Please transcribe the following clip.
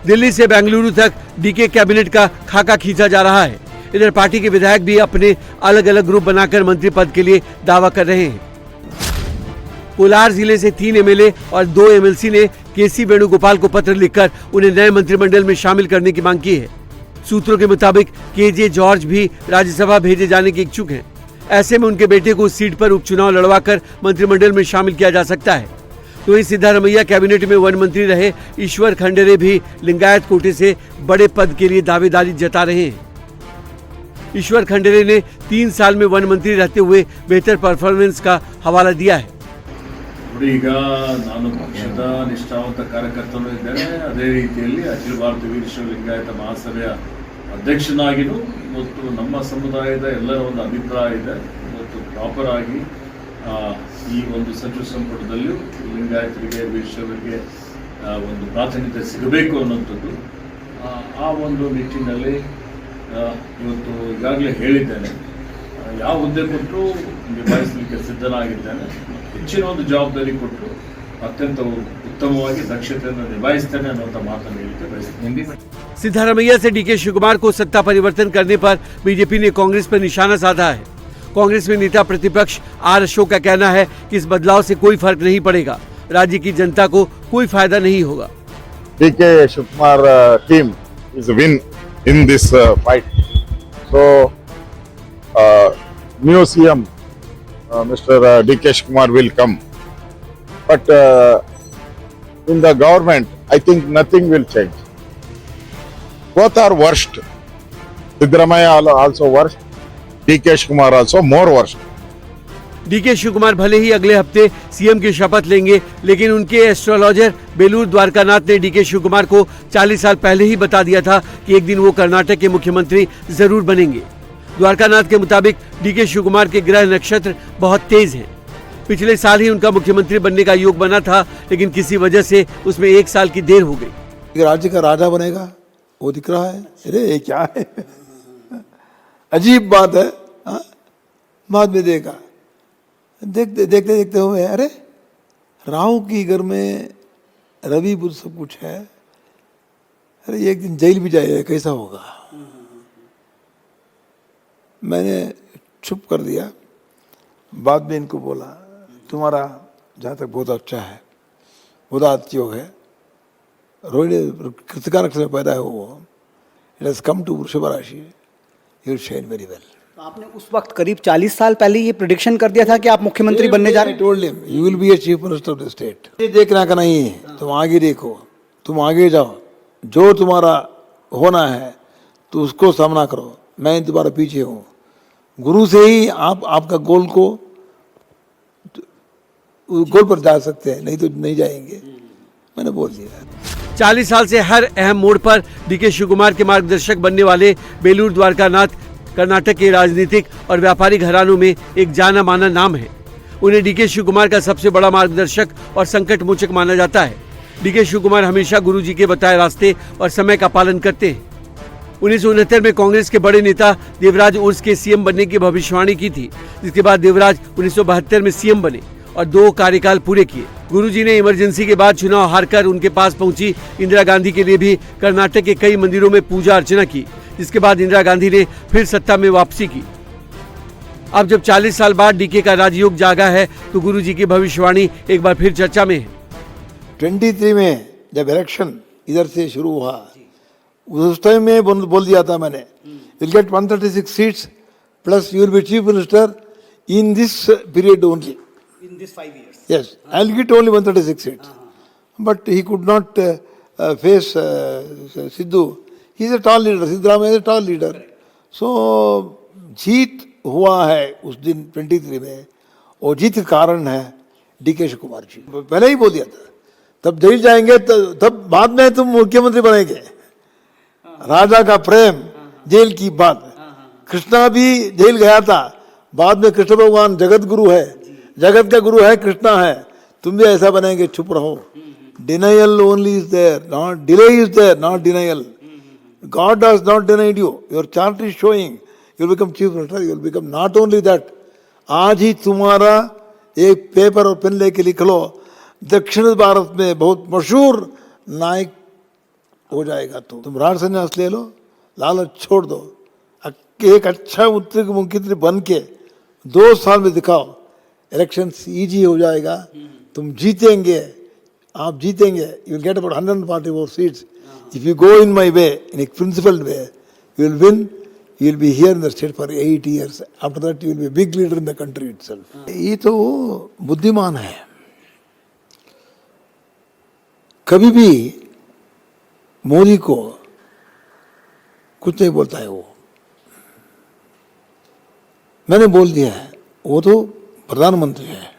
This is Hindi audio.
दिल्ली से बेंगलुरु तक डीके कैबिनेट का खाका खींचा जा रहा है। इधर पार्टी के विधायक भी अपने अलग अलग ग्रुप बनाकर मंत्री पद के लिए दावा कर रहे हैं। कोलार जिले से 3 एमएलए और 2 एमएलसी ने केसी वेणुगोपाल को पत्र लिखकर उन्हें नए मंत्रिमंडल में शामिल करने की मांग की है। सूत्रों के मुताबिक केजे जॉर्ज भी राज्यसभा भेजे जाने के इच्छुक हैं। ऐसे में उनके बेटे को उस सीट पर उपचुनाव लड़वाकर मंत्रिमंडल में शामिल किया जा सकता है। तो वहीं सिद्धारमैया कैबिनेट में वन मंत्री रहे ईश्वर खंडरे भी लिंगायत कोटे से बड़े पद के लिए दावेदारी जता रहे हैं। ईश्वर खंडरे ने 3 साल में वन मंत्री रहते हुए बेहतर परफॉर्मेंस का हवाला दिया है। ಈಗ ನಾನು ಪಕ್ಷದ ನಿಷ್ಠಾವಂತ ಕಾರ್ಯಕರ್ತನೂ ಇದ್ದೇನೆ, ಅದೇ ರೀತಿಯಲ್ಲಿ ಅಖಿಲ ಭಾರತ ವೀರಶೈವ ಲಿಂಗಾಯತ ಮಹಾಸಭೆಯ ಅಧ್ಯಕ್ಷನಾಗಿಯೂ ಇವತ್ತು ನಮ್ಮ ಸಮುದಾಯದ ಎಲ್ಲರ ಒಂದು ಅಭಿಪ್ರಾಯ ಇದೆ, ಇವತ್ತು ಪ್ರಾಪರ್ ಆಗಿ ಈ ಒಂದು ಸಚಿವ ಸಂಪುಟದಲ್ಲಿಯೂ ಲಿಂಗಾಯತರಿಗೆ ವೀರಶೈವರಿಗೆ ಒಂದು ಪ್ರಾತಿನಿಧ್ಯ ಸಿಗಬೇಕು ಅನ್ನುವಂಥದ್ದು ಆ ಒಂದು ನಿಟ್ಟಿನಲ್ಲಿ ಇವತ್ತು ಈಗಾಗಲೇ ಹೇಳಿದ್ದೇನೆ, ಯಾವ ಹುದ್ದೆ ಕೊಟ್ಟರು ನಿಭಾಯಿಸಲಿಕ್ಕೆ ಸಿದ್ಧನಾಗಿದ್ದೇನೆ, ಹೆಚ್ಚಿನ ಒಂದು ಜವಾಬ್ದಾರಿ ಕೊಟ್ಟು ಅತ್ಯಂತ उत्तमವಾಗಿ ದಕ್ಷತೆಯನ್ನು ನಿಭಾಯಿಸ್ತೇನೆ ಅನ್ನುವಂಥ ಮಾತನ್ನು ಹೇಳಲಿಕ್ಕೆ ಬಯಸ್ತೀನಿ। सिद्धारमैया से डीके शिवकुमार को सत्ता परिवर्तन करने पर बीजेपी ने कांग्रेस पर निशाना साधा है। कांग्रेस में नेता प्रतिपक्ष आर अशोक का कहना है कि इस बदलाव से कोई फर्क नहीं पड़ेगा, राज्य की जनता को कोई फायदा नहीं होगा। DK Shivakumar team is win in this fight, so new CM Mr. DK Shivakumar will come, but in the government I think nothing will change. Both are worst. Siddaramaiah also worst, DK Shivakumar also more worst. DK Shivakumar भले ही अगले हफ्ते सीएम की शपथ लेंगे, लेकिन उनके एस्ट्रोलॉजर बेलूर द्वारकानाथ ने डीके शिवकुमार को 40 साल पहले ही बता दिया था कि एक दिन वो कर्नाटक के मुख्यमंत्री जरूर बनेंगे। द्वारकानाथ के मुताबिक डीके शिवकुमार के ग्रह नक्षत्र बहुत तेज हैं। पिछले साल ही उनका मुख्यमंत्री बनने का योग बना था, लेकिन किसी वजह से उसमें 1 साल की देर हो गई। राज्य का राजा बनेगा वो दिख रहा है। अरे ये क्या है, अजीब बात है। बाद में देखा देखते देखते देखते हुए, अरे राहु की घर में रवि बुध सब कुछ है, अरे एक दिन जेल भी जाएगा, कैसा होगा। मैंने चुप कर दिया। बाद में इनको बोला, तुम्हारा जहाँ तक बहुत अच्छा है, बुधात योग है, रोहिणी कृतिका नक्षत्र में पैदा है वो, इट हैज कम टू वृषभ राशि, you will shine very well. आपने उस वक्त करीब 40 साल पहले ये प्रेडिक्शन कर दिया था कि आप मुख्यमंत्री बनने जा रहे हैं। Told him you will be a chief minister of the state. ये देखना का नहीं है, तुम आगे देखो, तुम आगे जाओ, जो तुम्हारा होना है तो उसको सामना करो, मैं तुम्हारा पीछे हूँ। गुरु से ही आप आपका गोल पर जा सकते हैं, नहीं तो नहीं जाएंगे। मैंने बोल दिया। 40 साल से हर अहम मोड़ पर डीके शिवकुमार के मार्गदर्शक बनने वाले बेलूर द्वारकानाथ कर्नाटक के राजनीतिक और व्यापारिक घरानों में एक जाना माना नाम है। उन्हें डीके शिवकुमार का सबसे बड़ा मार्गदर्शक और संकट मोचक माना जाता है। डीके शिवकुमार हमेशा गुरुजी के बताए रास्ते और समय का पालन करते हैं। 1969 में कांग्रेस के बड़े नेता देवराज उर्स के सीएम बनने की भविष्यवाणी की थी, जिसके बाद देवराज 1972 में सीएम बने और 2 कार्यकाल पूरे किए। गुरुजी ने इमरजेंसी के बाद चुनाव हारकर उनके पास पहुंची इंदिरा गांधी के लिए भी कर्नाटक के कई मंदिरों में पूजा अर्चना की, जिसके बाद इंदिरा गांधी ने फिर सत्ता में वापसी की। अब जब 40 साल बाद डीके का राजयोग जागा है, तो गुरुजी की भविष्यवाणी एक बार फिर चर्चा में है। 23 में जब इलेक्शन इधर से शुरू हुआ, उस टाइम में बोल दिया था मैंने, will get 136 seats plus you will be chief minister in this period only, in this 5 years. yes, I'll get only 136 seats. But he could not face Sidhu. He is a tall leader, Siddaramaiah is a tall leader. So जीत हुआ है उस दिन 23 में, और जीत का कारण है डीके शिवकुमार जी। पहले ही बोल दिया था, तब जेल जाएंगे तब बाद में तुम मुख्यमंत्री बनेंगे। राजा का प्रेम, जेल की बात। कृष्णा भी जेल गया था, बाद में कृष्ण भगवान जगत गुरु है, जगत का गुरु है कृष्णा है, तुम भी ऐसा बनेंगे, चुप रहो। Denial only is there, not delay is there, not denial. God has not denied you. Your chart is showing you will become chief minister. You will become not only that. आज ही तुम्हारा एक पेपर और पेन लेके लिख लो, दक्षिण भारत में बहुत मशहूर नायक हो जाएगा। तुम राज संन्यास ले लो, लालच छोड़ दो, एक अच्छा उत्तरी मुख्यमंत्री बन के 2 साल में दिखाओ, इलेक्शन इजी हो जाएगा, तुम जीतेंगे, आप जीतेंगे। You will get about 144 seats if you go in my way, in A principled way, you will win. You will be here in the state for 8 years. After that, you will be a big leader in the country itself. ये तो बुद्धिमान है, कभी भी मोदी को कुछ नहीं बोलता है वो। मैंने बोल दिया है, वो तो प्रधानमंत्री है।